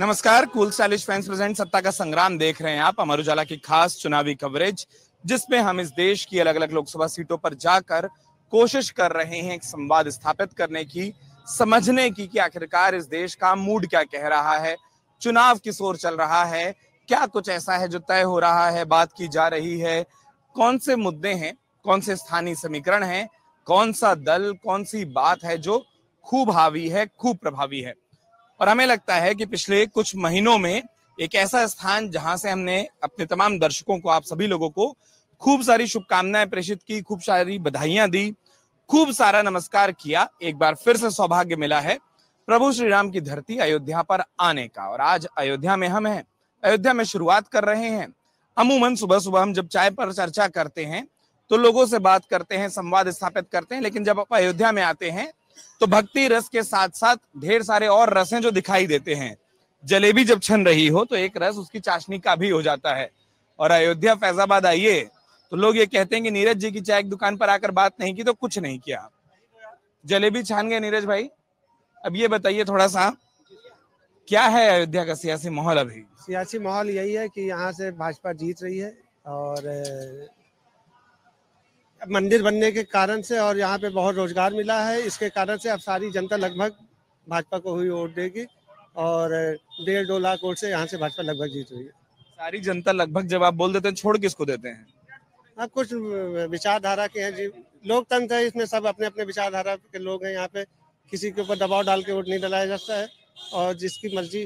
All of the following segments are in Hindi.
नमस्कार, कूल स्टाइलिश फैंस प्रेजेंट सत्ता का संग्राम देख रहे हैं आप। अमर उजाला की खास चुनावी कवरेज, जिसमें हम इस देश की अलग अलग लोकसभा सीटों पर जाकर कोशिश कर रहे हैं एक संवाद स्थापित करने की, समझने की कि आखिरकार इस देश का मूड क्या कह रहा है, चुनाव किस ओर चल रहा है, क्या कुछ ऐसा है जो तय हो रहा है, बात की जा रही है, कौन से मुद्दे हैं, कौन से स्थानीय समीकरण हैं, कौन सा दल, कौन सी बात है जो खूब हावी है, खूब प्रभावी है। और हमें लगता है कि पिछले कुछ महीनों में एक ऐसा स्थान जहां से हमने अपने तमाम दर्शकों को, आप सभी लोगों को खूब सारी शुभकामनाएं प्रेषित की, खूब सारी बधाइयां दी, खूब सारा नमस्कार किया। एक बार फिर से सौभाग्य मिला है प्रभु श्री राम की धरती अयोध्या पर आने का, और आज अयोध्या में हम हैं। अयोध्या में शुरुआत कर रहे हैं। अमूमन सुबह सुबह हम जब चाय पर चर्चा करते हैं तो लोगों से बात करते हैं, संवाद स्थापित करते हैं, लेकिन जब आप अयोध्या में आते हैं तो भक्ति रस के साथ साथ ढेर सारे और रस हैं जो दिखाई देते हैं। जलेबी जब छन रही हो तो एक रस उसकी चाशनी का भी हो जाता है। और अयोध्या फैजाबाद आइए तो लोग ये कहते हैं कि नीरज जी की चाय की दुकान पर आकर बात नहीं की तो कुछ नहीं किया। जलेबी छान गए नीरज भाई। अब ये बताइए थोड़ा सा, क्या है अयोध्या का सियासी माहौल अभी? सियासी माहौल यही है कि यहाँ से भाजपा जीत रही है, और मंदिर बनने के कारण से और यहाँ पे बहुत रोजगार मिला है, इसके कारण से अब सारी जनता लगभग भाजपा को हुई वोट देगी, और 1.5-2 लाख वोट से यहाँ से भाजपा लगभग जीत रही है। सारी जनता लगभग जब आप बोल देते हैं, छोड़ किसको देते हैं? अब कुछ विचारधारा के हैं जी, लोकतंत्र है, इसमें सब अपने अपने विचारधारा के लोग हैं। यहाँ पे किसी के ऊपर दबाव डाल के वोट नहीं डलाया जाता है, और जिसकी मर्जी,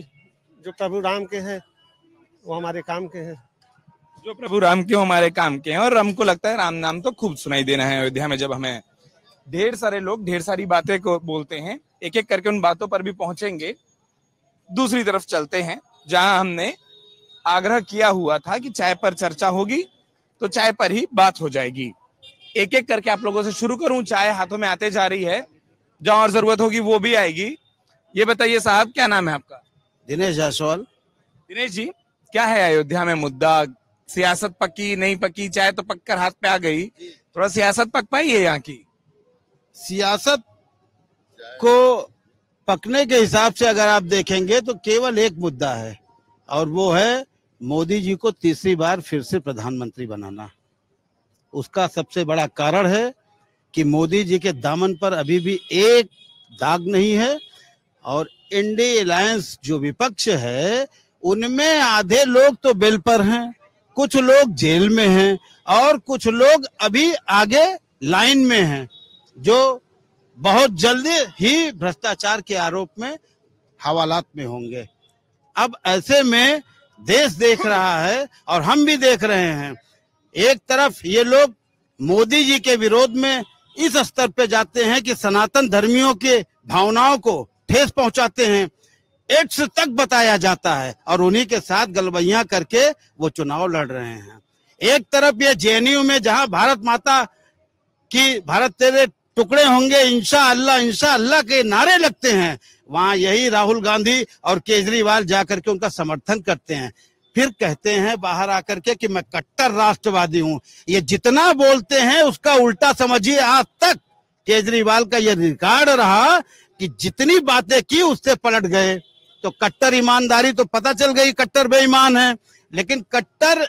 जो प्रभु राम के हैं वो हमारे काम के हैं। जो प्रभु राम के हमारे काम के हैं, और हमको लगता है राम नाम तो खूब सुनाई देना है अयोध्या में। जब हमें ढेर सारे लोग ढेर सारी बातें को बोलते हैं, एक एक करके उन बातों पर भी पहुंचेंगे। दूसरी तरफ चलते हैं जहां हमने आग्रह किया हुआ था कि चाय पर चर्चा होगी तो चाय पर ही बात हो जाएगी। एक एक करके आप लोगों से शुरू करूं। चाय हाथों में आते जा रही है, जहां और जरूरत होगी वो भी आएगी। ये बताइए साहब, क्या नाम है आपका? दिनेश जायसवाल। दिनेश जी, क्या है अयोध्या में मुद्दा? सियासत पकी नहीं पकी, चाय तो पककर हाथ पे आ गई, थोड़ा सियासत पक पाई है यहाँ की? सियासत को पकने के हिसाब से अगर आप देखेंगे तो केवल एक मुद्दा है, और वो है मोदी जी को तीसरी बार फिर से प्रधानमंत्री बनाना। उसका सबसे बड़ा कारण है कि मोदी जी के दामन पर अभी भी एक दाग नहीं है, और इंडिया अलायंस जो विपक्ष है उनमें आधे लोग तो बेल पर हैं, कुछ लोग जेल में हैं, और कुछ लोग अभी आगे लाइन में हैं, जो बहुत जल्दी ही भ्रष्टाचार के आरोप में हवालात में होंगे। अब ऐसे में देश देख रहा है और हम भी देख रहे हैं, एक तरफ ये लोग मोदी जी के विरोध में इस स्तर पे जाते हैं कि सनातन धर्मियों के भावनाओं को ठेस पहुंचाते हैं, एक्स तक बताया जाता है, और उन्हीं के साथ गलबैयां करके वो चुनाव लड़ रहे हैं। एक तरफ ये जेएनयू में जहां भारत माता की, भारत तेरे टुकड़े होंगे इंशाअल्लाह के नारे लगते हैं, वहां यही राहुल गांधी और केजरीवाल जाकर के उनका समर्थन करते हैं। फिर कहते हैं बाहर आकर के कि मैं कट्टर राष्ट्रवादी हूं। ये जितना बोलते हैं उसका उल्टा समझिए। आज तक केजरीवाल का ये रिकॉर्ड रहा कि जितनी बातें की उससे पलट गए। तो कट्टर ईमानदारी तो पता चल गई, कट्टर बेईमान है, लेकिन कट्टर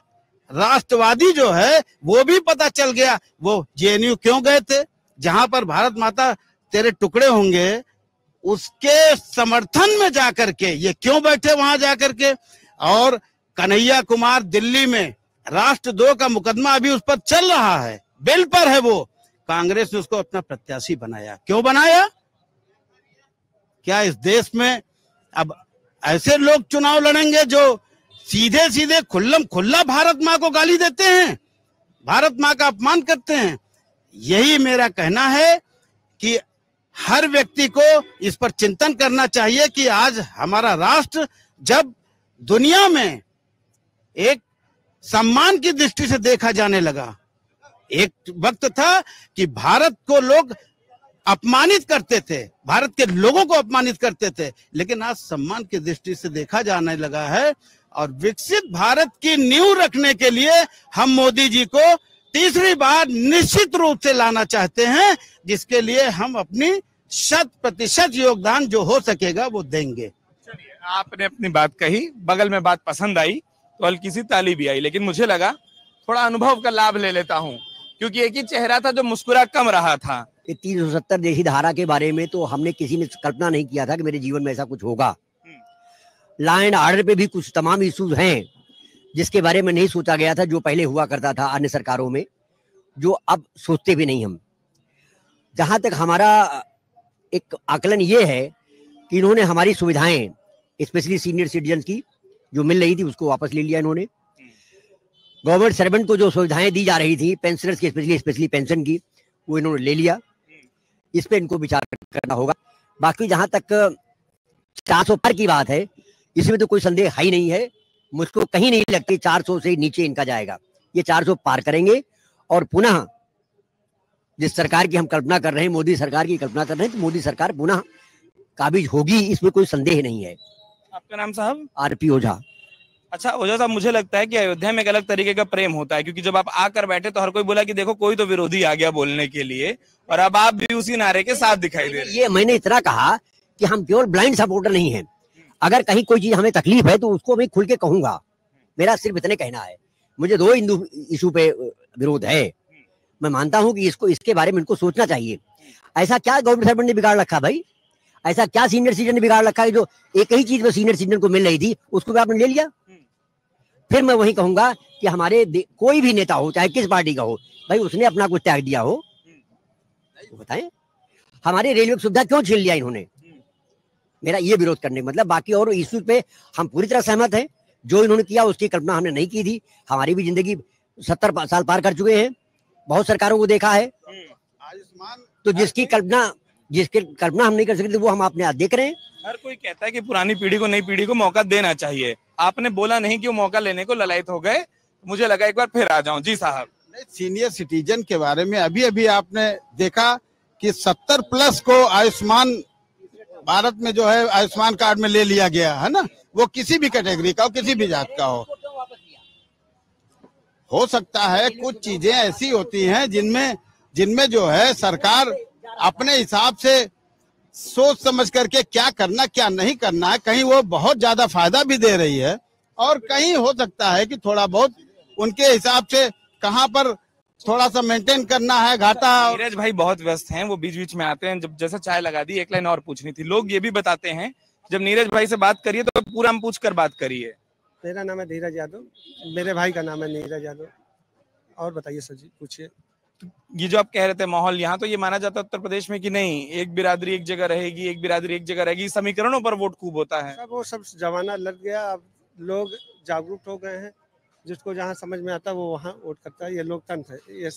राष्ट्रवादी जो है वो भी पता चल गया। वो जेएनयू क्यों गए थे, जहां पर भारत माता तेरे टुकड़े होंगे उसके समर्थन में जाकर के ये क्यों बैठे वहां जाकर के। और कन्हैया कुमार दिल्ली में राष्ट्र 2 का मुकदमा अभी उस पर चल रहा है, बेल पर है वो। कांग्रेस ने उसको अपना प्रत्याशी बनाया, क्यों बनाया? क्या इस देश में अब ऐसे लोग चुनाव लड़ेंगे जो सीधे सीधे खुल्लम खुल्ला भारत माँ को गाली देते हैं, भारत माँ का अपमान करते हैं? यही मेरा कहना है कि हर व्यक्ति को इस पर चिंतन करना चाहिए कि आज हमारा राष्ट्र जब दुनिया में एक सम्मान की दृष्टि से देखा जाने लगा, एक वक्त था कि भारत को लोग अपमानित करते थे, भारत के लोगों को अपमानित करते थे, लेकिन आज सम्मान की दृष्टि से देखा जाने लगा है। और विकसित भारत की नींव रखने के लिए हम मोदी जी को तीसरी बार निश्चित रूप से लाना चाहते हैं, जिसके लिए हम अपनी 100% योगदान जो हो सकेगा वो देंगे। आपने अपनी बात कही, बगल में बात पसंद आई तो हल्की सी ताली भी आई, लेकिन मुझे लगा थोड़ा अनुभव का लाभ ले लेता हूं, क्योंकि एक ही चेहरा था जो मुस्कुरा कम रहा था। 370 जैसी धारा के बारे में तो हमने किसी ने कल्पना नहीं किया था कि मेरे जीवन में ऐसा कुछ होगा। लॉ एंड ऑर्डर पे भी कुछ तमाम इश्यूज हैं जिसके बारे में नहीं सोचा गया था, जो पहले हुआ करता था अन्य सरकारों में, जो अब सोचते भी नहीं हम। जहां तक हमारा एक आकलन ये है कि इन्होंने हमारी सुविधाएं, स्पेशली सीनियर सिटीजन की जो मिल रही थी उसको वापस ले लिया इन्होंने। गवर्नमेंट सर्वेंट को जो सुविधाएं दी जा रही थी, पेंशनर्स की स्पेशली पेंशन की, वो इन्होंने ले लिया। इस पे इनको विचार करना होगा। बाकी जहां तक 400 पार की बात है, इसमें तो कोई संदेह है ही नहीं है। मुझको कहीं नहीं लगती 400 से नीचे इनका जाएगा। ये 400 पार करेंगे और पुनः जिस सरकार की हम कल्पना कर रहे हैं, मोदी सरकार की कल्पना कर रहे हैं, तो मोदी सरकार पुनः काबिज होगी, इसमें कोई संदेह नहीं है। आपका नाम साहब? आरपी ओझा। अच्छा ओझा साहब, मुझे लगता है कि अयोध्या में एक अलग तरीके का प्रेम होता है, क्योंकि जब आप आकर बैठे तो हर कोई बोला कि देखो कोई तो विरोधी आ गया बोलने के लिए, और अब आप भी उसी नारे के साथ दिखाई दे रहे हैं। ये मैंने इतना कहा कि हम केवल ब्लाइंड सपोर्टर नहीं हैं। अगर कहीं कोई चीज हमें तकलीफ है तो उसको मैं खुल के कहूंगा। मेरा सिर्फ इतने कहना है। मुझे 2 हिंदू इशू पे विरोध है। मैं मानता हूं कि इसके बारे में इनको सोचना चाहिए। ऐसा क्या गवर्नमेंट सर्वेंट ने बिगाड़ रखा भाई? ऐसा क्या सीनियर सिटीजन ने बिगाड़ रखा है जो एक ही चीज सीनियर सिटीजन को मिल रही थी उसको भी आपने ले लिया? फिर मैं वही कहूंगा कि हमारे कोई भी नेता हो, चाहे किस पार्टी का हो, भाई उसने अपना कुछ त्याग दिया हो तो बताएं। हमारे रेलवे की सुविधा क्यों छीन लिया इन्होंने? मेरा ये विरोध करने का मतलब। बाकी और इश्यू पे हम पूरी तरह सहमत हैं। जो इन्होंने किया उसकी कल्पना हमने नहीं की थी। हमारी भी जिंदगी 70 साल पार कर चुके हैं, बहुत सरकारों को देखा है। तो जिसकी कल्पना हम नहीं कर सकते वो हम अपने हाथ देख रहे हैं। हर कोई कहता है कि पुरानी पीढ़ी को नई पीढ़ी को मौका देना चाहिए। आपने बोला नहीं कि वो मौका लेने को ललायत हो गए, मुझे लगा एक बार फिर आ जाऊं। जी साहब। सीनियर सिटीजन के बारे में अभी आपने देखा कि 70+ को आयुष्मान भारत में जो है आयुष्मान कार्ड में ले लिया गया है ना। वो किसी भी कैटेगरी का हो, किसी भी जात का हो सकता है कुछ चीजें ऐसी होती हैं जिनमें जो है सरकार अपने हिसाब से सोच समझ करके क्या करना क्या नहीं करना है, कहीं वो बहुत ज्यादा फायदा भी दे रही है और कहीं हो सकता है कि थोड़ा बहुत उनके हिसाब से कहां पर थोड़ा सा मेंटेन करना है घाटा। नीरज भाई बहुत व्यस्त हैं, वो बीच बीच में आते हैं। जब जैसा चाय लगा दी, एक लाइन और पूछनी थी। लोग ये भी बताते हैं जब नीरज भाई से बात करिए तो पूरा हम पूछ कर बात करिए। मेरा नाम है धीरज यादव, मेरे भाई का नाम है नीरज यादव। और बताइए सर जी, पूछिए। ये जो आप कह रहे थे माहौल, यहाँ तो ये माना जाता है उत्तर प्रदेश में कि नहीं, एक बिरादरी एक जगह रहेगी, एक बिरादरी एक जगह रहेगी, समीकरणों पर वोट खूब होता है। वो सब जमाना लग गया। अब लोग जागरूक हो गए हैं। जिसको जहाँ समझ में आता है वो वहाँ वोट करता है। ये लोकतंत्र है, ये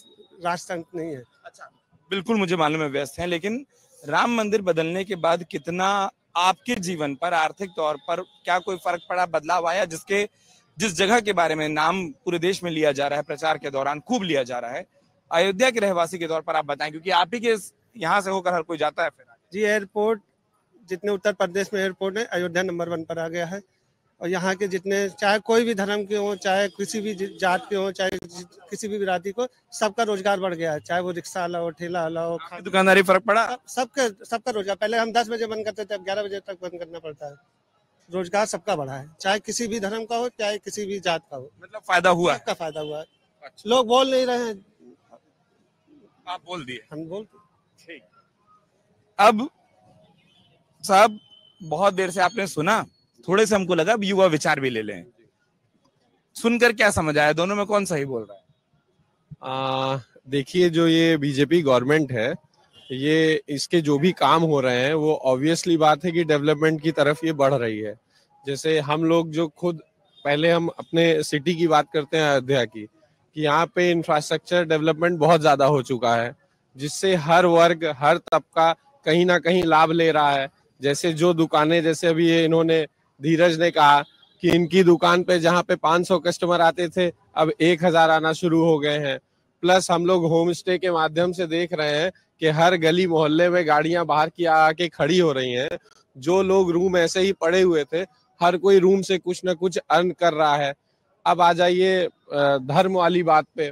राजतंत्र नहीं है। अच्छा, बिल्कुल मुझे मालूम है व्यस्त हैं, लेकिन राम मंदिर बदलने के बाद कितना आपके जीवन पर, आर्थिक तौर पर क्या कोई फर्क पड़ा, बदलाव आया? जिस जगह के बारे में नाम पूरे देश में लिया जा रहा है, प्रचार के दौरान खूब लिया जा रहा है, अयोध्या के रहवासी के तौर पर आप बताएं, क्योंकि आप ही के यहाँ से होकर हर कोई जाता है। फिर जी, एयरपोर्ट जितने उत्तर प्रदेश में एयरपोर्ट है, अयोध्या नंबर 1 पर आ गया है। और यहाँ के जितने, चाहे कोई भी धर्म के हो, चाहे किसी भी जात के हो, चाहे किसी भी बिरादरी को, सबका रोजगार बढ़ गया है। चाहे वो रिक्शा वाला हो, ठेला वाला हो, दुकानदारी फर्क पड़ा? सबका रोजगार। पहले हम 10 बजे बंद करते थे, अब 11 बजे तक बंद करना पड़ता है। रोजगार सबका बढ़ा है, चाहे किसी भी धर्म का हो, चाहे किसी भी जात का हो। मतलब फायदा हुआ है? सबका फायदा हुआ है। लोग बोल नहीं रहे हैं, आप बोल दिए। हम बोल। ठीक। अब साहब बहुत देर से आपने सुना, थोड़े से हमको लगा अब युवा विचार भी ले लें। सुनकर क्या समझ आया, दोनों में कौन सही बोल रहा है? देखिए, जो ये बीजेपी गवर्नमेंट है, ये इसके जो भी काम हो रहे हैं वो ऑब्वियसली बात है कि डेवलपमेंट की तरफ ये बढ़ रही है। जैसे हम लोग जो खुद पहले हम अपने सिटी की बात करते हैं अयोध्या की, कि यहाँ पे इंफ्रास्ट्रक्चर डेवलपमेंट बहुत ज्यादा हो चुका है, जिससे हर वर्ग हर तबका कहीं ना कहीं लाभ ले रहा है। जैसे जो दुकानें, जैसे अभी ये इन्होंने धीरज ने कहा कि इनकी दुकान पे जहाँ पे 500 कस्टमर आते थे अब 1000 आना शुरू हो गए हैं। प्लस हम लोग होम स्टे के माध्यम से देख रहे हैं कि हर गली मोहल्ले में गाड़ियां बाहर की आके खड़ी हो रही हैं। जो लोग रूम ऐसे ही पड़े हुए थे, हर कोई रूम से कुछ ना कुछ अर्न कर रहा है। अब आ जाइए धर्म वाली बात पे,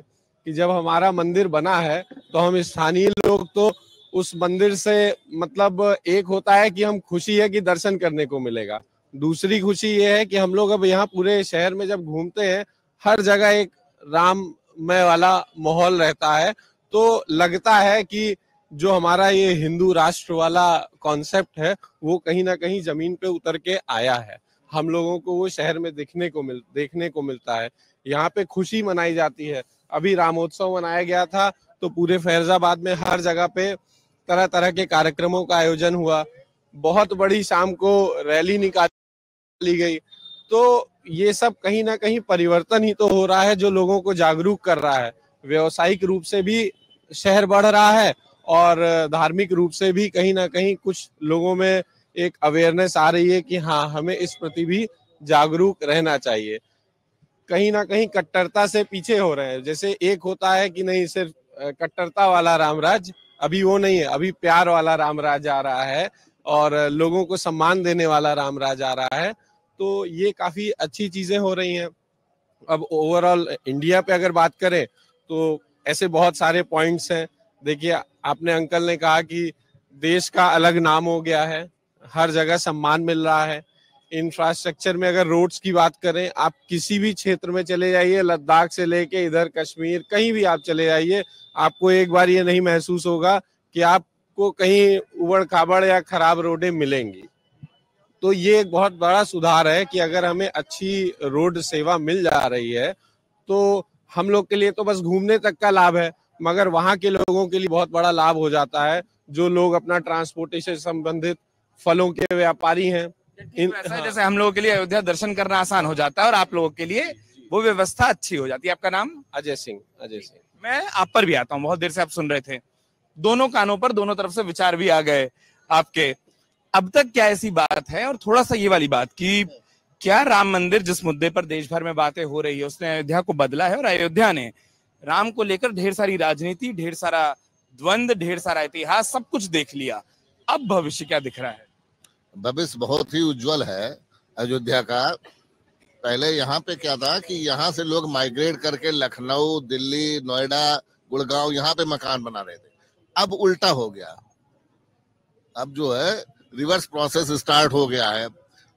कि जब हमारा मंदिर बना है तो हम स्थानीय लोग तो उस मंदिर से मतलब एक होता है कि हम खुशी है कि दर्शन करने को मिलेगा, दूसरी खुशी ये है कि हम लोग अब यहाँ पूरे शहर में जब घूमते हैं, हर जगह एक राममय वाला माहौल रहता है, तो लगता है कि जो हमारा ये हिंदू राष्ट्र वाला कॉन्सेप्ट है वो कहीं ना कहीं जमीन पे उतर के आया है। हम लोगों को वो शहर में देखने को मिलता है। यहाँ पे खुशी मनाई जाती है। अभी रामोत्सव मनाया गया था, तो पूरे फैजाबाद में हर जगह पे तरह तरह के कार्यक्रमों का आयोजन हुआ। बहुत बड़ी शाम को रैली निकाली गई। तो ये सब कहीं ना कहीं परिवर्तन ही तो हो रहा है जो लोगों को जागरूक कर रहा है। व्यवसायिक रूप से भी शहर बढ़ रहा है और धार्मिक रूप से भी कहीं ना कहीं कुछ लोगों में एक अवेयरनेस आ रही है कि हाँ, हमें इस प्रति भी जागरूक रहना चाहिए। कहीं ना कहीं कट्टरता से पीछे हो रहे हैं। जैसे एक होता है कि नहीं, सिर्फ कट्टरता वाला रामराज, अभी वो नहीं है, अभी प्यार वाला रामराज आ रहा है और लोगों को सम्मान देने वाला रामराज आ रहा है। तो ये काफी अच्छी चीजें हो रही हैं। अब ओवरऑल इंडिया पे अगर बात करें तो ऐसे बहुत सारे पॉइंट्स हैं। देखिए, आपने अंकल ने कहा कि देश का अलग नाम हो गया है, हर जगह सम्मान मिल रहा है। इंफ्रास्ट्रक्चर में अगर रोड्स की बात करें, आप किसी भी क्षेत्र में चले जाइए, लद्दाख से लेके इधर कश्मीर, कहीं भी आप चले जाइए, आपको एक बार ये नहीं महसूस होगा कि आपको कहीं उबड़ खाबड़ या खराब रोडें मिलेंगी। तो ये एक बहुत बड़ा सुधार है कि अगर हमें अच्छी रोड सेवा मिल जा रही है तो हम लोग के लिए तो बस घूमने तक का लाभ है, मगर वहाँ के लोगों के लिए बहुत बड़ा लाभ हो जाता है, जो लोग अपना ट्रांसपोर्टेशन संबंधित फलों के व्यापारी हैं। जैसे हम लोगों के लिए अयोध्या दर्शन करना आसान हो जाता है और आप लोगों के लिए वो व्यवस्था अच्छी हो जाती है। आपका नाम? अजय सिंह। मैं आप पर भी आता हूँ, बहुत देर से आप सुन रहे थे। दोनों कानों पर दोनों तरफ से विचार भी आ गए आपके। अब तक क्या ऐसी बात है, और थोड़ा सा ये वाली बात कि क्या राम मंदिर जिस मुद्दे पर देश भर में बातें हो रही है उसने अयोध्या को बदला है, और अयोध्या ने राम को लेकर ढेर सारी राजनीति, ढेर सारा द्वंद, ढेर सारा इतिहास, सब कुछ देख लिया। अब भविष्य क्या दिख रहा है? भविष्य बहुत ही उज्जवल है अयोध्या का। पहले यहाँ पे क्या था कि यहाँ से लोग माइग्रेट करके लखनऊ, दिल्ली, नोएडा, गुड़गांव यहाँ पे मकान बना रहे थे। अब उल्टा हो गया। अब जो है रिवर्स प्रोसेस स्टार्ट हो गया है।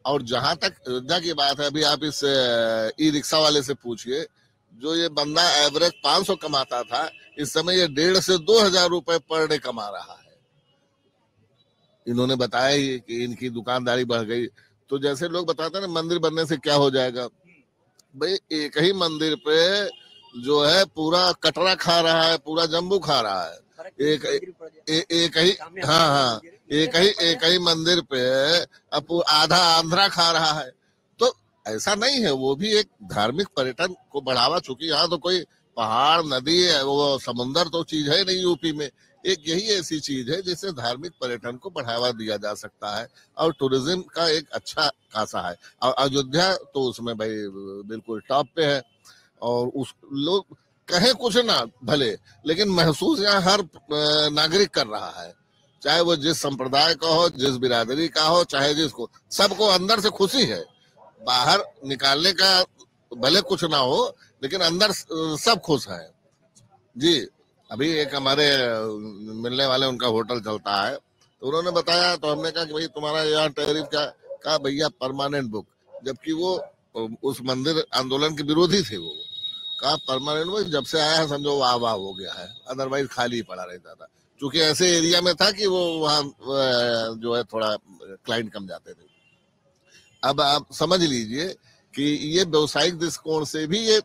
और जहां तक अयोध्या की बात है, अभी आप इस ई रिक्शा वाले से पूछिए, जो ये बंदा एवरेज 500 कमाता था, इस समय ये 1,500 से 2,000 रुपए पर डे कमा रहा है। इन्होंने बताया ही कि इनकी दुकानदारी बढ़ गई। तो जैसे लोग बताते हैं ना, मंदिर बनने से क्या हो जाएगा, भाई एक ही मंदिर पे जो है पूरा कटरा खा रहा है, पूरा जम्बू खा रहा है। एक ही मंदिर पे अब आधा आंध्रा खा रहा है। तो ऐसा नहीं है, वो भी एक धार्मिक पर्यटन को बढ़ावा। चूंकि यहाँ तो कोई पहाड़, नदी, वो समुंदर तो चीज है नहीं यूपी में। एक यही ऐसी चीज है जिससे धार्मिक पर्यटन को बढ़ावा दिया जा सकता है और टूरिज्म का एक अच्छा खासा है। और अयोध्या तो उसमें भाई बिल्कुल टॉप पे है। और उस लोग कहे कुछ ना भले, लेकिन महसूस यहाँ हर नागरिक कर रहा है, चाहे वो जिस संप्रदाय का हो, जिस बिरादरी का हो, चाहे जिसको, सबको अंदर से खुशी है। बाहर निकालने का भले कुछ ना हो, लेकिन अंदर सब खुश है जी। अभी एक हमारे मिलने वाले, उनका होटल चलता है, तो उन्होंने बताया, तो हमने कहा कि भाई तुम्हारा यहाँ टैरिफ क्या? कहा भैया परमानेंट बुक, जबकि वो उस मंदिर आंदोलन के विरोधी थे। वो कहा परमानेंट बुक जब से आया है समझो वाह वाह हो गया है, अदरवाइज खाली पड़ा रहता था। क्योंकि ऐसे एरिया में था कि वो वहाँ जो है थोड़ा क्लाइंट कम जाते थे। अब आप समझ लीजिए कि ये व्यवसायिक दृष्टिकोण से भी ये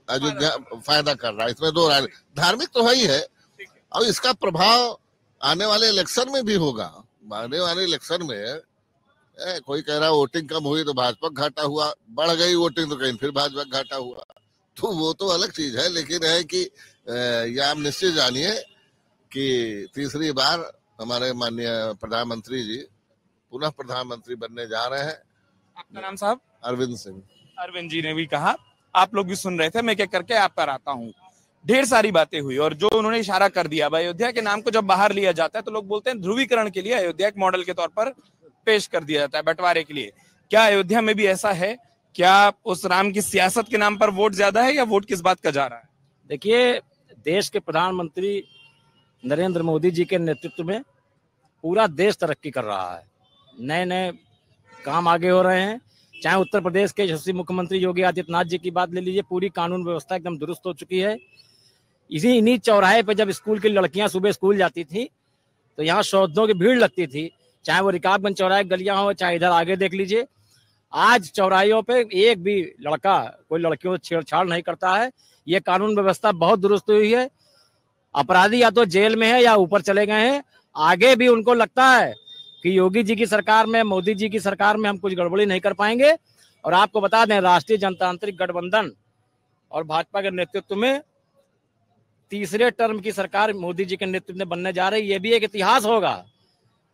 अयोध्या फायदा कर रहा है। इसमें दो राय, धार्मिक तो है ही है, और इसका प्रभाव आने वाले इलेक्शन में भी होगा। आने वाले इलेक्शन में कोई कह रहा वोटिंग कम हुई तो भाजपा घाटा हुआ, बढ़ गई वोटिंग तो कहीं फिर भाजपा घाटा हुआ, तो वो तो अलग चीज है। लेकिन है कि यह आप निश्चित जानिए कि तीसरी बार हमारे माननीय प्रधानमंत्री जी पुनः प्रधानमंत्री बनने जा रहे हैं। आपका नाम साहब? अरविंद सिंह। अरविंद जी ने भी कहा, आप लोग भी सुन रहे थे, मैं क्या करके आप पर आता हूँ। ढेर सारी बातें हुई, और जो उन्होंने इशारा कर दिया, अयोध्या के नाम को जब बाहर लिया जाता है तो लोग बोलते हैं ध्रुवीकरण के लिए अयोध्या एक मॉडल के तौर पर पेश कर दिया जाता है, बंटवारे के लिए। क्या अयोध्या में भी ऐसा है? क्या उस राम की सियासत के नाम पर वोट ज्यादा है, या वोट किस बात का जा रहा है? देखिए, देश के प्रधानमंत्री नरेंद्र मोदी जी के नेतृत्व में पूरा देश तरक्की कर रहा है। नए नए काम आगे हो रहे हैं। चाहे उत्तर प्रदेश के यशस्वी मुख्यमंत्री योगी आदित्यनाथ जी की बात ले लीजिए, पूरी कानून व्यवस्था एकदम दुरुस्त हो चुकी है। इन्हीं चौराहे पे जब स्कूल की लड़कियां सुबह स्कूल जाती थी तो यहाँ शौधों की भीड़ लगती थी, चाहे वो रिकाबगंज चौराहे गलियां हो, चाहे इधर आगे देख लीजिए। आज चौराहियों पे एक भी लड़का कोई लड़कियों से छेड़छाड़ नहीं करता है। ये कानून व्यवस्था बहुत दुरुस्त हुई है। अपराधी या तो जेल में है या ऊपर चले गए हैं। आगे भी उनको लगता है कि योगी जी की सरकार में, मोदी जी की सरकार में हम कुछ गड़बड़ी नहीं कर पाएंगे। और आपको बता दें, राष्ट्रीय जनतांत्रिक गठबंधन और भाजपा के नेतृत्व में तीसरे टर्म की सरकार मोदी जी के नेतृत्व में बनने जा रही है। ये भी एक इतिहास होगा।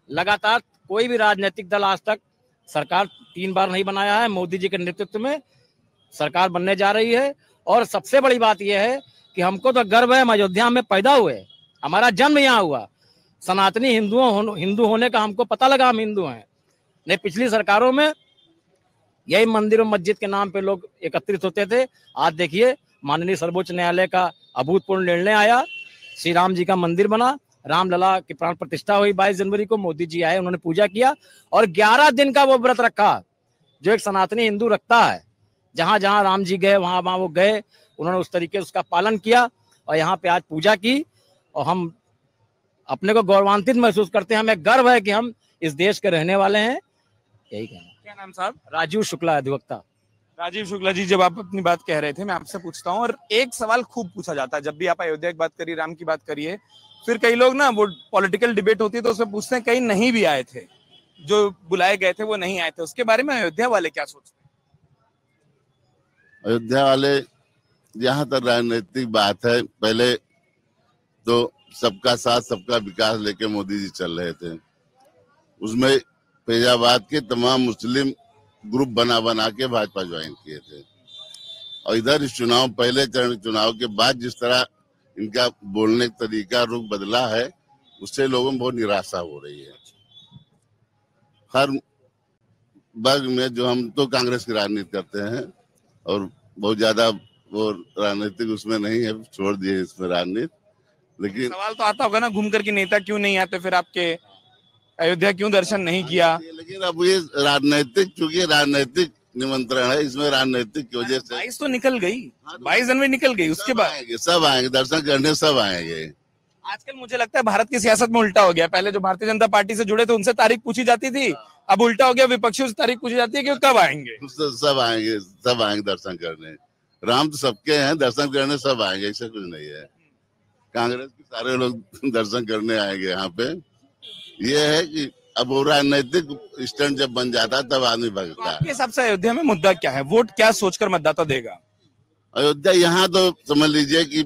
लगातार कोई भी राजनीतिक दल आज तक सरकार 3 बार नहीं बनाया है। मोदी जी के नेतृत्व में सरकार बनने जा रही है। और सबसे बड़ी बात यह है कि हमको तो गर्व है, हम अयोध्या में पैदा हुए, हमारा जन्म यहाँ हुआ। सनातनी हिंदू होने का हमको पता लगा, हम हिंदू हैं। नहीं, पिछली सरकारों में यही मंदिर और मस्जिद के नाम पे लोग एकत्रित होते थे। आज देखिए, माननीय सर्वोच्च न्यायालय का अभूतपूर्व निर्णय आया, श्री राम जी का मंदिर बना, रामलला की प्राण प्रतिष्ठा हुई 22 जनवरी को। मोदी जी आए, उन्होंने पूजा किया और 11 दिन का वो व्रत रखा जो एक सनातनी हिंदू रखता है। जहां जहां राम जी गए वहां वहां वो गए, उन्होंने उस तरीके से उसका पालन किया और यहाँ पे आज पूजा की। और हम अपने को गौरवान्वित महसूस करते हैं। हमें गर्व है कि हम इस देश के रहने वाले हैं। यही कहना। क्या नाम साहब? राजीव शुक्ला, अधिवक्ता। राजीव शुक्ला जी, जब आप अपनी बात कह रहे थे, मैं आपसे पूछता हूँ, और एक सवाल खूब पूछा जाता है जब भी आप अयोध्या की बात करिए, राम की बात करिए, फिर कई लोग ना, वो पॉलिटिकल डिबेट होती है तो उसमें पूछते हैं कहीं नहीं भी आए थे, जो बुलाए गए थे वो नहीं आए थे। उसके बारे में अयोध्या वाले क्या सोचते हैं? अयोध्या वाले, जहां तक राजनीतिक बात है, पहले तो सबका साथ सबका विकास लेके मोदी जी चल रहे थे। उसमें फैजाबाद के तमाम मुस्लिम ग्रुप बना बना के भाजपा ज्वाइन किए थे। और इधर इस चुनाव, पहले चरण चुनाव के बाद जिस तरह इनका बोलने का तरीका, रुख बदला है, उससे लोगों में बहुत निराशा हो रही है। हर वर्ग में, जो हम तो कांग्रेस की राजनीति करते हैं और बहुत ज्यादा वो राजनीतिक उसमें नहीं है, छोड़ दिए इसमें राजनीति। लेकिन सवाल तो आता होगा ना घूम कर कि नेता क्यों नहीं आते, फिर आपके अयोध्या क्यों दर्शन नहीं किया? लेकिन अब ये राजनीतिक, चूंकि राजनीतिक निमंत्रण है, इसमें राजनीतिक की वजह से 22 तो निकल गई, 22 जनवरी निकल गई, उसके बाद सब आएंगे दर्शन करने, सब आएंगे। आजकल मुझे लगता है भारत की सियासत में उल्टा हो गया। पहले जो भारतीय जनता पार्टी से जुड़े थे उनसे तारीख पूछी जाती थी, अब उल्टा हो गया, विपक्षियों से तारीख पूछी जाती है कि कब आएंगे। सब आएंगे, सब आएंगे दर्शन करने। राम तो सबके हैं, दर्शन करने सब आएंगे, ऐसा कुछ नहीं है। कांग्रेस के सारे लोग दर्शन करने आएंगे यहाँ पे। ये है कि अब वो राजनीतिक स्टैंड जब बन जाता है तब आदमी भगता है। आपके हिसाब से अयोध्या में मुद्दा क्या है? वोट क्या सोचकर मतदाता देगा? अयोध्या यहाँ तो समझ लीजिए कि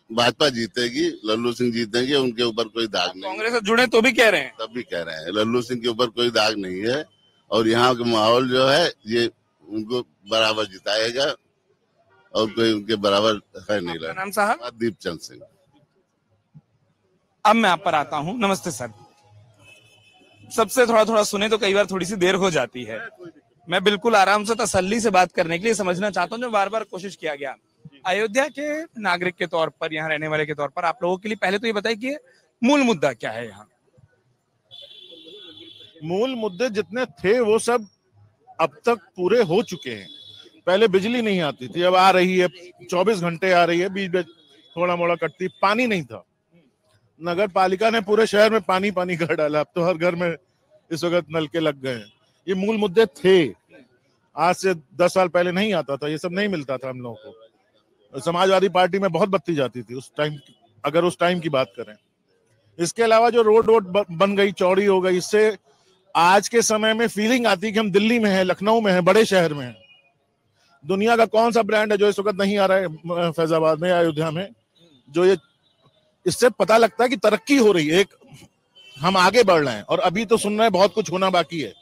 भाजपा जीतेगी, लल्लू सिंह जीतेंगे, उनके ऊपर कोई दाग नहीं। कांग्रेस से जुड़े तो भी कह रहे हैं, तब भी कह रहे हैं लल्लू सिंह के ऊपर कोई दाग नहीं है। और यहाँ का माहौल जो है, ये उनको बराबर जिताएगा और कोई उनके बराबर है नहीं। नाम साहब? दीपचंद सिंह। अब मैं आप पर आता हूँ। नमस्ते सर। सबसे थोड़ा थोड़ा सुने तो कई बार थोड़ी सी देर हो जाती है। मैं बिल्कुल आराम से तसल्ली से बात करने के लिए समझना चाहता हूँ, जो बार बार कोशिश किया गया। अयोध्या के नागरिक के तौर पर, यहाँ रहने वाले के तौर पर, आप लोगों के लिए पहले तो ये बताइए कि मूल मुद्दा क्या है यहाँ? मूल मुद्दे जितने थे वो सब अब तक पूरे हो चुके हैं। पहले बिजली नहीं आती थी, अब आ रही है, 24 घंटे आ रही है, बीच में थोड़ा मोड़ा कटती। पानी नहीं था, नगर पालिका ने पूरे शहर में पानी कर डाला। अब तो हर घर में इस वक्त नलके लग गए हैं। ये मूल मुद्दे थे। आज से 10 साल पहले नहीं आता था, ये सब नहीं मिलता था हम लोगों को। समाजवादी पार्टी में बहुत बत्ती जाती थी उस टाइम, अगर उस टाइम की बात करें। इसके अलावा जो रोड बन गई, चौड़ी हो गई, इससे आज के समय में फीलिंग आती है कि हम दिल्ली में हैं, लखनऊ में हैं, बड़े शहर में हैं। दुनिया का कौन सा ब्रांड है जो इस वक्त नहीं आ रहा है फैजाबाद में या अयोध्या में, जो ये, इससे पता लगता है कि तरक्की हो रही है, एक हम आगे बढ़ रहे हैं। और अभी तो सुन रहे हैं बहुत कुछ होना बाकी है।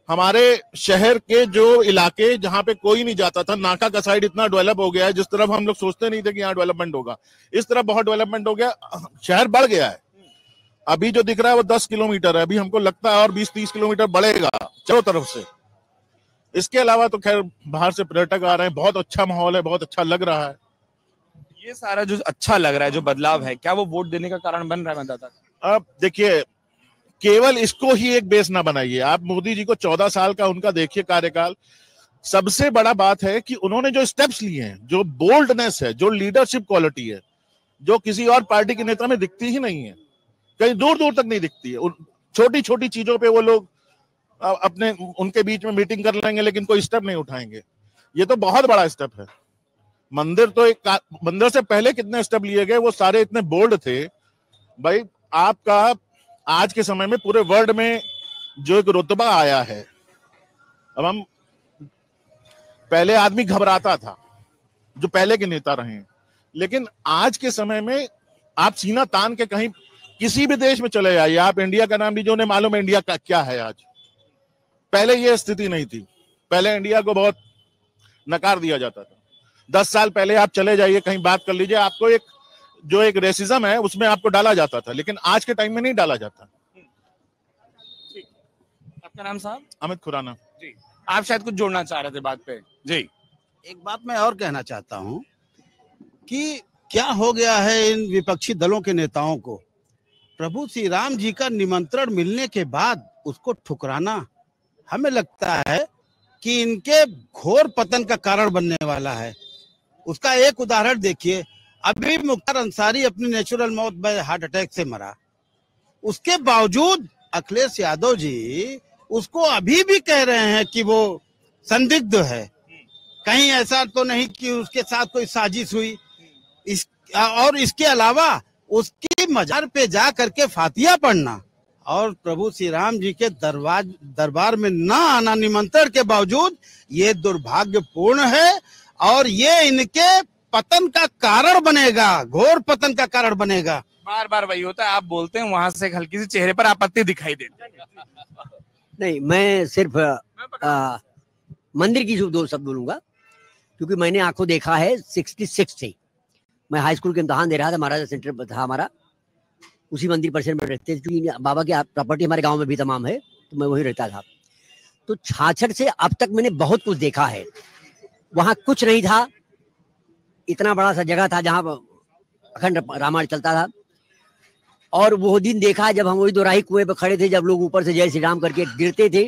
हमारे शहर के जो इलाके जहां पे कोई नहीं जाता था, नाका का साइड इतना डेवलप हो गया है, जिस तरफ हम लोग सोचते नहीं थे कि यहाँ डेवलपमेंट होगा, इस तरफ बहुत डेवलपमेंट हो गया। शहर बढ़ गया है। अभी जो दिख रहा है वो 10 किलोमीटर है, अभी हमको लगता है और 20-30 किलोमीटर बढ़ेगा चारों तरफ से। इसके अलावा तो खैर बाहर से पर्यटक आ रहे हैं, बहुत अच्छा माहौल है, बहुत अच्छा लग रहा है। ये सारा जो अच्छा लग रहा है, जो बदलाव है, क्या वो वोट देने का कारण बन रहा है मतदाता? अब देखिए, केवल इसको ही एक बेस ना बनाइए। आप मोदी जी को 14 साल का उनका देखिए कार्यकाल। सबसे बड़ा बात है कि उन्होंने जो स्टेप्स लिए हैं, जो बोल्डनेस है, जो लीडरशिप क्वालिटी है, जो किसी और पार्टी के नेता में दिखती ही नहीं है, कहीं दूर दूर तक नहीं दिखती है। छोटी छोटी चीजों पे वो लोग अपने उनके बीच में मीटिंग कर लेंगे लेकिन कोई स्टेप नहीं उठाएंगे। ये तो बहुत बड़ा स्टेप है। मंदिर से पहले कितने स्टेप लिए गए वो सारे इतने बोल्ड थे। भाई आपका आज के समय में पूरे वर्ल्ड में जो एक रुतबा आया है, अब हम पहले आदमी घबराता था जो पहले के नेता रहे, लेकिन आज के समय में आप सीना तान के कहीं किसी भी देश में चले जाइए, आप इंडिया का नाम लीजिए, उन्हें मालूम है इंडिया का क्या है आज। पहले ये स्थिति नहीं थी, पहले इंडिया को बहुत नकार दिया जाता था। 10 साल पहले आप चले जाइए कहीं बात कर लीजिए, आपको एक रेसिज्म है उसमें आपको डाला जाता था, लेकिन आज के टाइम में नहीं डाला जाता। आपका नाम साहब? अमित खुराना जी। आप शायद कुछ जोड़ना चाह रहे थे बात पे। जी। एक बात मैं और कहना चाहता हूं कि क्या हो गया है इन विपक्षी दलों के नेताओं को। प्रभु श्री राम जी का निमंत्रण मिलने के बाद उसको ठुकराना हमें लगता है कि इनके घोर पतन का कारण बनने वाला है। उसका एक उदाहरण देखिए, अभी मुख्तार अंसारी अपनी नेचुरल मौत में हार्ट अटैक से मरा, उसके बावजूद अखिलेश यादव जी उसको अभी भी कह रहे हैं कि वो संदिग्ध है। कहीं ऐसा तो नहीं कि उसके साथ कोई साजिश हुई। और इसके अलावा उसकी मजार पे जा करके फातिया पढ़ना और प्रभु श्री राम जी के दरबार में न आना निमंत्रण के बावजूद, ये दुर्भाग्यपूर्ण है और ये इनके पतन का कारण बनेगा, घोर पतन का कारण बनेगा। बार बार वही होता है, आप बोलते हैं वहां से हल्की सी चेहरे पर आपत्ति दिखाई देती है। नहीं, मैं सिर्फ मंदिर की दो शब्द बोलूंगा, क्योंकि मैंने आंखों देखा है 66 से। मैं हाई स्कूल के इम्तहान दे रहा था, महाराजा सेंटर था हमारा, उसी मंदिर परिसर में रहते थे, क्योंकि बाबा की प्रॉपर्टी हमारे गांव में भी तमाम है, तो मैं वही रहता था। तो 66 से अब तक मैंने बहुत कुछ देखा है। वहां कुछ नहीं था, इतना बड़ा सा जगह था जहां अखंड रामायण चलता था। और वो दिन देखा जब हम वही दोराही कुएं पे खड़े थे, जब लोग ऊपर से जय श्री राम करके गिरते थे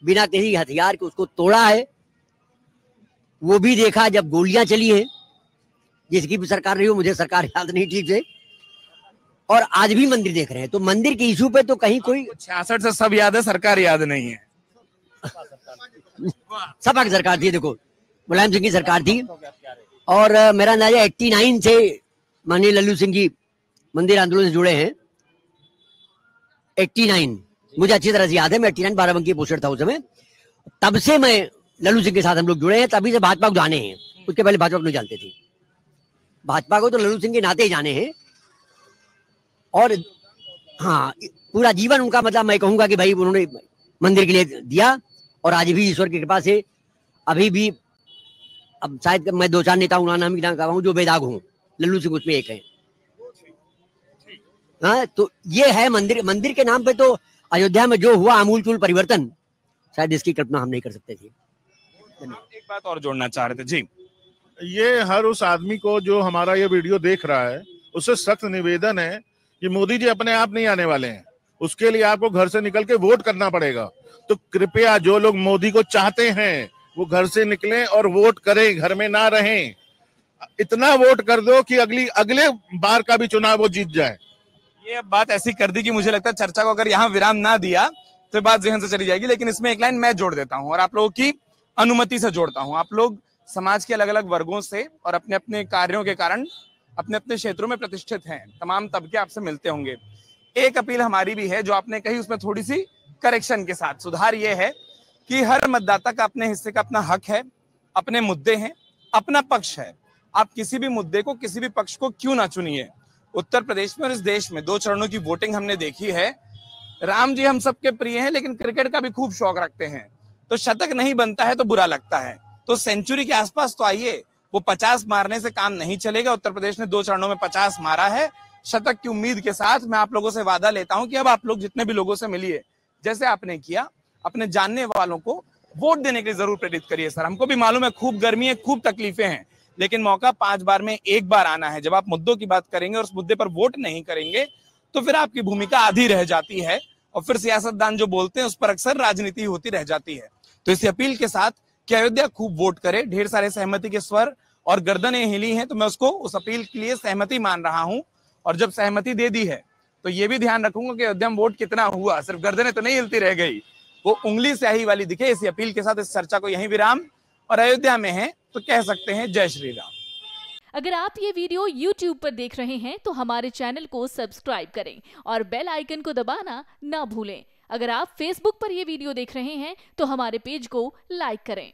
बिना किसी हथियार के, उसको तोड़ा है। वो भी देखा जब गोलियां चली हैं, जिसकी भी सरकार रही हो, मुझे सरकार याद नहीं ठीक से। और आज भी मंदिर देख रहे हैं, तो मंदिर के इशू पे तो कहीं कोई 66 से सब याद है, सरकार याद नहीं है। सपा की सरकार थी, देखो मुलायम सिंह की सरकार थी। और मेरा अंदाजा 89 से माननीय लल्लू सिंह जी मंदिर आंदोलन से जुड़े हैं। 89 मुझे अच्छी तरह से याद है, मैं 89 बाराबंकी पोस्टेड था उस समय। तब से मैं लल्लू सिंह के साथ हम लोग जुड़े हैं, तभी से भाजपा को जाने हैं। उसके पहले भाजपा को नहीं जानते थे, भाजपा को तो लल्लू सिंह के नाते ही जाने हैं। और हाँ, पूरा जीवन उनका, मतलब मैं कहूंगा कि भाई उन्होंने मंदिर के लिए दिया। और आज भी ईश्वर की कृपा से अभी भी, अब शायद मैं 2-4 नेताओं का नाम कहूँ जो बेदाग हूँ, लल्लू सिंह उसमें एक है। हाँ, तो ये है मंदिर के नाम पे तो अयोध्या में जो हुआ आमूलचूल परिवर्तन, शायद इसकी कल्पना हम नहीं कर सकते थे। एक बात और जोड़ना चाह रहे थे जी। ये हर उस आदमी को जो हमारा ये वीडियो देख रहा है, उससे सख्त निवेदन है कि मोदी जी अपने आप नहीं आने वाले हैं, उसके लिए आपको घर से निकल के वोट करना पड़ेगा। तो कृपया जो लोग मोदी को चाहते हैं वो घर से निकलें और वोट करें, घर में ना रहें। इतना वोट कर दो कि अगले बार का भी चुनाव वो जीत जाए। ये बात ऐसी कर दी कि मुझे लगता है चर्चा को अगर यहाँ विराम ना दिया तो बात जहन से चली जाएगी। लेकिन इसमें एक लाइन मैं जोड़ देता हूँ और आप लोगों की अनुमति से जोड़ता हूँ। आप लोग समाज के अलग अलग वर्गों से और अपने अपने कार्यों के कारण अपने अपने क्षेत्रों में प्रतिष्ठित हैं, तमाम तबके आपसे मिलते होंगे। एक अपील हमारी भी है जो आपने कही, उसमें थोड़ी सी करेक्शन के साथ सुधार ये है कि हर मतदाता का अपने हिस्से का अपना हक है, अपने मुद्दे हैं, अपना पक्ष है। आप किसी भी मुद्दे को, किसी भी पक्ष को क्यों ना चुनिए। उत्तर प्रदेश में और इस देश में 2 चरणों की वोटिंग हमने देखी है। राम जी हम सबके प्रिय हैं, लेकिन क्रिकेट का भी खूब शौक रखते हैं, तो शतक नहीं बनता है तो बुरा लगता है। तो सेंचुरी के आसपास तो आइए, वो 50 मारने से काम नहीं चलेगा। उत्तर प्रदेश ने 2 चरणों में 50 मारा है। शतक की उम्मीद के साथ मैं आप लोगों से वादा लेता हूं कि अब आप लोग जितने भी लोगों से मिलिए, जैसे आपने किया, अपने जानने वालों को वोट देने के लिए जरूर प्रेरित करिए। सर, हमको भी मालूम है खूब गर्मी है, खूब तकलीफें हैं, लेकिन मौका 5 बार में 1 बार आना है। जब आप मुद्दों की बात करेंगे और उस मुद्दे पर वोट नहीं करेंगे तो फिर आपकी भूमिका आधी रह जाती है। और फिर सियासतदान जो बोलते हैं उस पर अक्सर राजनीति होती रह जाती है। तो इस अपील के साथ कि अयोध्या खूब वोट करे, ढेर सारे सहमति के स्वर और गर्दनें हिली हैं, तो मैं उसको उस अपील के लिए सहमति मान रहा हूं। और जब सहमति दे दी है तो ये भी ध्यान रखूंगा कि अयोध्या में वोट कितना हुआ, सिर्फ गर्दनें तो नहीं हिलती रह गई, वो उंगली स्याही वाली दिखे। इसी अपील के साथ इस चर्चा को यहीं विराम, और अयोध्या में है तो कह सकते हैं जय श्री राम। अगर आप ये वीडियो YouTube पर देख रहे हैं तो हमारे चैनल को सब्सक्राइब करें और बेल आइकन को दबाना ना भूलें। अगर आप Facebook पर ये वीडियो देख रहे हैं तो हमारे पेज को लाइक करें।